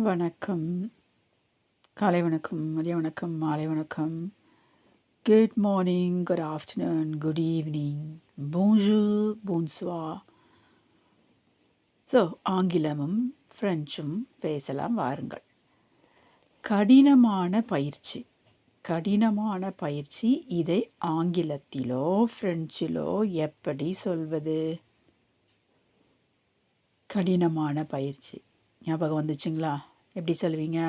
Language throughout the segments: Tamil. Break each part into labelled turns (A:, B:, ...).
A: வணக்கம். காலை வணக்கம், மதிய வணக்கம், மாலை வணக்கம். Good morning, good afternoon, good evening, போன்ஜூர், போன்ஸ்வார். ஸோ ஆங்கிலமும் ஃப்ரெஞ்சும் பேசலாம் வாருங்கள். கடினமான பயிற்சி. கடினமான பயிற்சி, இதை ஆங்கிலத்திலோ ஃப்ரெஞ்சிலோ எப்படி சொல்வது? கடினமான பயிற்சி ஞாபகம் வந்துச்சுங்களா? எப்படி சொல்லுவீங்க?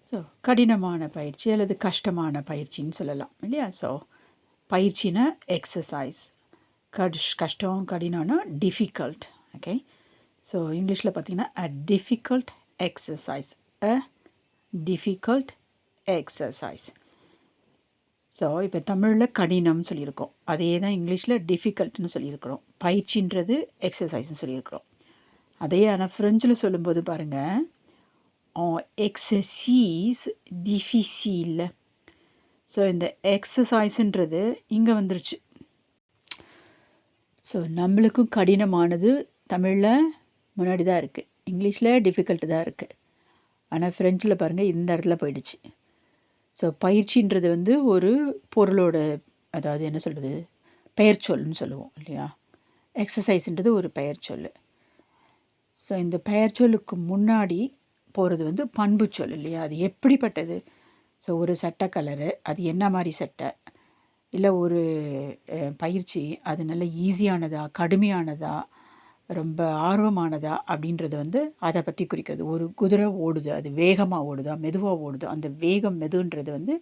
A: ஸோ கடினமான பயிற்சி அல்லது கஷ்டமான பயிற்சின்னு சொல்லலாம் இல்லையா? ஸோ பயிற்சினா எக்ஸசைஸ், கஷ்டம் கடினம்னா டிஃபிகல்ட். ஓகே, ஸோ இங்கிலீஷில் பார்த்தீங்கன்னா a difficult exercise, a difficult exercise. So இப்போ தமிழில் கடினம்னு சொல்லியிருக்கோம், அதே தான் இங்கிலீஷில் டிஃபிகல்ட்னு சொல்லியிருக்கிறோம். பயிற்சின்றது எக்ஸசைஸ்னு சொல்லியிருக்கிறோம். அதே ஆனால் ஃப்ரெஞ்சில் சொல்லும்போது பாருங்கள், en exercice difficile. ஸோ இந்த எக்ஸசைஸுன்றது இங்கே வந்துருச்சு. ஸோ நம்மளுக்கும் கடினமானது தமிழில் முன்னாடி தான் இருக்குது, இங்கிலீஷில் டிஃபிகல்ட்டு தான் இருக்குது. ஆனால் ஃப்ரெஞ்சில் பாருங்கள் இந்த இடத்துல போயிடுச்சு. ஸோ பயிற்சின்றது வந்து ஒரு பொருளோட, அதாவது என்ன சொல்கிறது, பெயர் சொல்லுன்னு சொல்லுவோம் இல்லையா? எக்ஸசைஸுன்றது ஒரு பெயர் சொல். ஸோ இந்த பெயர் சொல்லுக்கு முன்னாடி போகிறது வந்து பண்பு சொல் இல்லையா? அது எப்படிப்பட்டது? ஸோ ஒரு சட்டை கலரு, அது என்ன மாதிரி சட்டை, இல்லை ஒரு பயிற்சி அது நல்ல ஈஸியானதா, கடுமையானதா, ரொம்ப ஆர்வமானதா அப்படின்றது வந்து அதை பற்றி குறிக்கிறது. ஒரு குதிரை ஓடுது, அது வேகமாக ஓடுதா மெதுவாக ஓடுதோ, அந்த வேகம் மெதுன்றது வந்து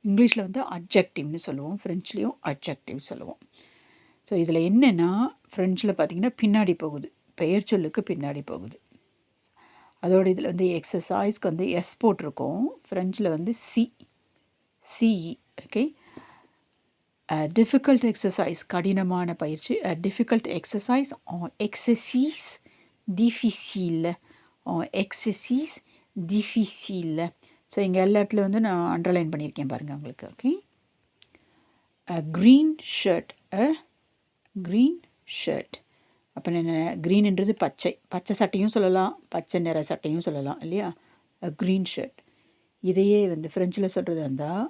A: இங்கிலீஷில் வந்து அட்ஜெக்டிவ்னு சொல்லுவோம், ஃப்ரெஞ்ச்லேயும் அட்ஜெக்டிவ் சொல்லுவோம். ஸோ இதில் என்னென்னா, ஃப்ரெஞ்சில் பார்த்திங்கன்னா பின்னாடி போகுது, பெயர் சொல்லுக்கு பின்னாடி போகுது. அதோடு இதில் வந்து எக்ஸசைஸ்க்கு வந்து எஸ் போட்டிருக்கோம், ஃப்ரெஞ்சில் வந்து சிஇ. ஓகே, டிஃபிகல்ட் எக்ஸசைஸ் கடினமான பயிற்சி, டிஃபிகல்ட் எக்ஸசைஸ், எக்ஸசீஸ் டிஃபிசில், எக்ஸசீஸ் டிஃபிசில். ஸோ இங்கே எல்லா இடத்துல வந்து நான் அண்டர்லைன் பண்ணியிருக்கேன் பாருங்கள் உங்களுக்கு. Okay, green shirt, green shirt. அப்போ என்ன, க்ரீன்ன்றது பச்சை, பச்சை சட்டையும் சொல்லலாம், பச்சை நிற சட்டையும் சொல்லலாம் இல்லையா? Green shirt. இதையே வந்து ஃப்ரெஞ்சில் சொல்கிறது இருந்தால்,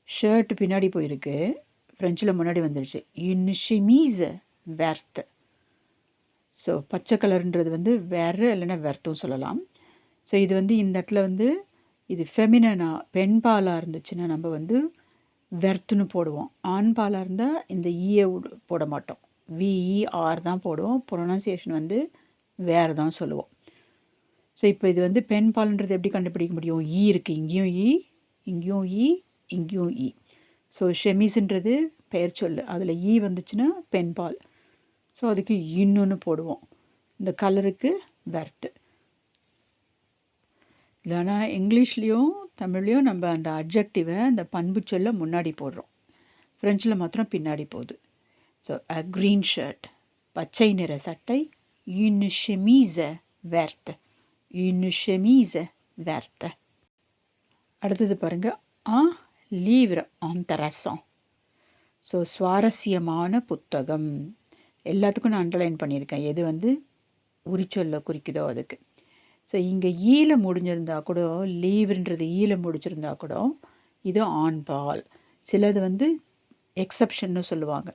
A: ஷர்ட் பின்னாடி போயிருக்கு, ஃப்ரெஞ்சில் முன்னாடி வந்துடுச்சு, இன் ஷெமீஸ் வெர்த். ஸோ பச்சை கலருன்றது வந்து வேறு இல்லைன்னா வெர்த்தும் சொல்லலாம். ஸோ இது வந்து இந்த இடத்துல வந்து இது ஃபெமினனா, பெண் பாலாக இருந்துச்சுன்னா நம்ம வந்து வெர்த்துன்னு போடுவோம். ஆண் பாலாக இருந்தால் இந்த ஈயை போட மாட்டோம், விஇஆர் தான் போடுவோம். ப்ரொனன்சியேஷன் வந்து வேறு தான் சொல்லுவோம். ஸோ இப்போ இது வந்து பெண் பால்ன்றது எப்படி கண்டுபிடிக்க முடியும்? ஈ இருக்குது, இங்கேயும் ஈ, இங்கேயும் ஈ, இங்கேயும் ஈ. ஸோ ஷெமிஸ்ன்றது பெயர் சொல், அதில் ஈ வந்துச்சுன்னா பெண் பால். ஸோ அதுக்கு இன்னொன்று போடுவோம். இந்த கலருக்கு வெர்த்து. இல்லைனா இங்கிலீஷ்லேயும் தமிழ்லேயும் நம்ம அந்த அட்ஜெக்டிவை, அந்த பண்பு சொல்ல முன்னாடி போடுறோம், ஃப்ரெஞ்சில் மாத்திரம் பின்னாடி போகுது. ஸோ அ க்ரீன் ஷர்ட், பச்சை நிற சட்டை, une chemise verte, une chemise verte. அடுத்தது பாருங்கள், un livre intéressant. ஸோ சுவாரஸ்யமான புத்தகம். எல்லாத்துக்கும் நான் அண்டர்லைன் பண்ணியிருக்கேன், எது வந்து உரிச்சொல்ல குறிக்குதோ அதுக்கு. ஸோ இங்கே ஈல முடிஞ்சிருந்தா கூட, லீவ்ன்றது ஈல முடிச்சிருந்தா கூட இது ஆண் பால். சிலது வந்து எக்ஸப்ஷன்னு சொல்லுவாங்க,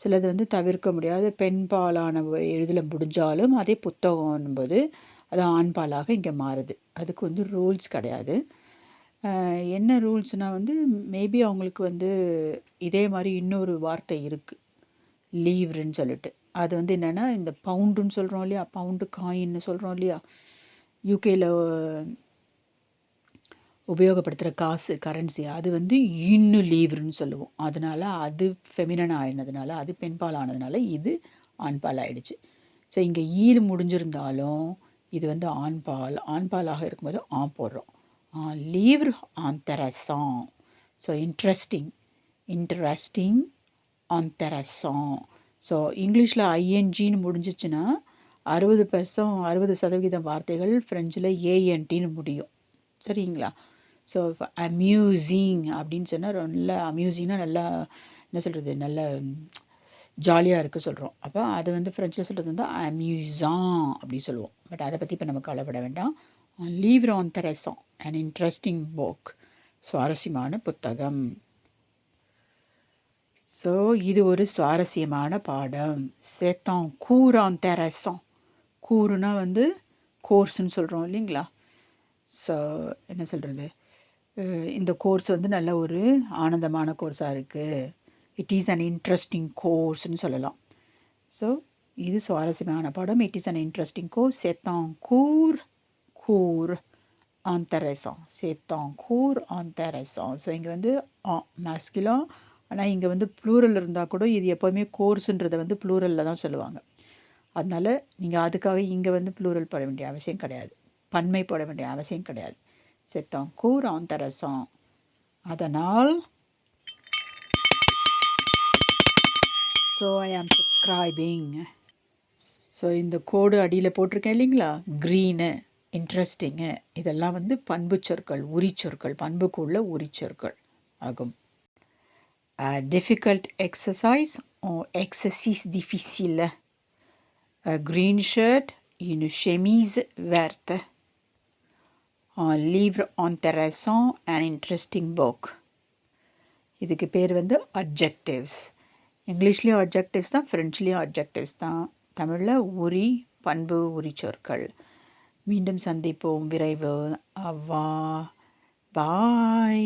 A: சிலது வந்து தவிர்க்க முடியாத பெண் பாலான எழுதல முடிஞ்சாலும் அதே புத்தகம்னும்போது அது ஆண் பாலாக இங்கே மாறுது. அதுக்கு வந்து ரூல்ஸ் கிடையாது. என்ன ரூல்ஸ்னால் வந்து மேபி அவங்களுக்கு வந்து இதே மாதிரி இன்னொரு வார்த்தை இருக்குது, லீவ்ருன்னு சொல்லிட்டு. அது வந்து என்னென்னா, இந்த பவுண்டுன்னு சொல்கிறோம் இல்லையா, பவுண்டு காயின்னு சொல்கிறோம் இல்லையா, யூகேயில் உபயோகப்படுத்துகிற காசு, கரன்சி, அது வந்து இன்னும் லீவ்ருன்னு சொல்லுவோம். அதனால் அது ஃபெமினன் ஆகினதுனால, அது பெண்பால் ஆனதுனால இது ஆண்பால் ஆகிடுச்சு. ஸோ இங்கே ஈல் முடிஞ்சிருந்தாலும் இது வந்து ஆண்பாலாக இருக்கும்போது போடுறோம். லீவ்ரு ஆந்தரசம். ஸோ இன்ட்ரெஸ்டிங் ஆந்தரசம். ஸோ இங்கிலீஷில் ஐஎன்ஜின்னு முடிஞ்சிச்சுன்னா 60% வார்த்தைகள் ஃப்ரெஞ்சில் ஏஎன்டின்னு முடியும், சரிங்களா? ஸோ அம்யூசிங் அப்படின்னு சொன்னால், நல்லா அம்யூசிங்னால் நல்லா என்ன சொல்கிறது, நல்ல ஜாலியாக இருக்க சொல்கிறோம். அப்போ அது வந்து ஃப்ரெஞ்சில் சொல்கிறது வந்து அம்யூசான் அப்படி சொல்லுவோம். பட் அதை பற்றி இப்போ நம்ம கவலைப்பட வேண்டாம். லீவ்ர் இன்ட்ரெஸ்ஸான் அண்ட் இன்ட்ரெஸ்டிங் புக், சுவாரஸ்யமான புத்தகம். ஸோ இது ஒரு சுவாரஸ்யமான பாடம். சேத்தான் கூர் இன்ட்ரெஸ்ஸான். கூறுனா வந்து கோர்ஸ்ன்னு சொல்கிறோம் இல்லைங்களா. ஸோ என்ன சொல்கிறது, இந்த கோர்ஸ் வந்து நல்ல ஒரு ஆனந்தமான கோர்ஸாக இருக்குது. இட் இஸ் அன் இன்ட்ரெஸ்டிங் கோர்ஸ்னு சொல்லலாம். ஸோ இது சுவாரஸ்யமான பாடம். It is an interesting course. சேத்தான் கூர் கூர் intéressant. C'est en cours intéressant. So இங்கே வந்து மாஸ்குலன், ஆனால் இங்கே வந்து ப்ளூரல் இருந்தால் கூட இது எப்போவுமே கோர்ஸுன்றதை வந்து ப்ளூரலில் தான் சொல்லுவாங்க. அதனால் நீங்கள் அதுக்காக இங்கே வந்து ப்ளூரல் போட வேண்டிய அவசியம் கிடையாது, பன்மை போட வேண்டிய அவசியம் கிடையாது. C'est en cours intéressant. அதனால் ஸோ ஐ ஆம் சப்ஸ்கிரைபிங். ஸோ இந்த கோடு அடியில் போட்டிருக்கேன் இல்லைங்களா, க்ரீனு, இன்ட்ரெஸ்டிங்கு, இதெல்லாம் வந்து பண்புச்சொற்கள், உரிச்சொற்கள், பண்புக்கு உள்ள உரிச்சொற்கள் ஆகும். Difficult exercise, exercise difficile. A green shirt, une chemise verte. Un livre intéressant, an interesting book. இதுக்கு பேர் வந்து அட்ஜெக்டிவ்ஸ். இங்கிலீஷ்லேயும் அட்ஜெக்டிவ்ஸ் தான், ஃப்ரெஞ்ச்லேயும் அட்ஜெக்டிவ்ஸ் தான். தமிழில் உரி, பண்பு, உரிச்சொற்கள். மீண்டும் சந்திப்போம் விரைவு. அவ்வா பாய்.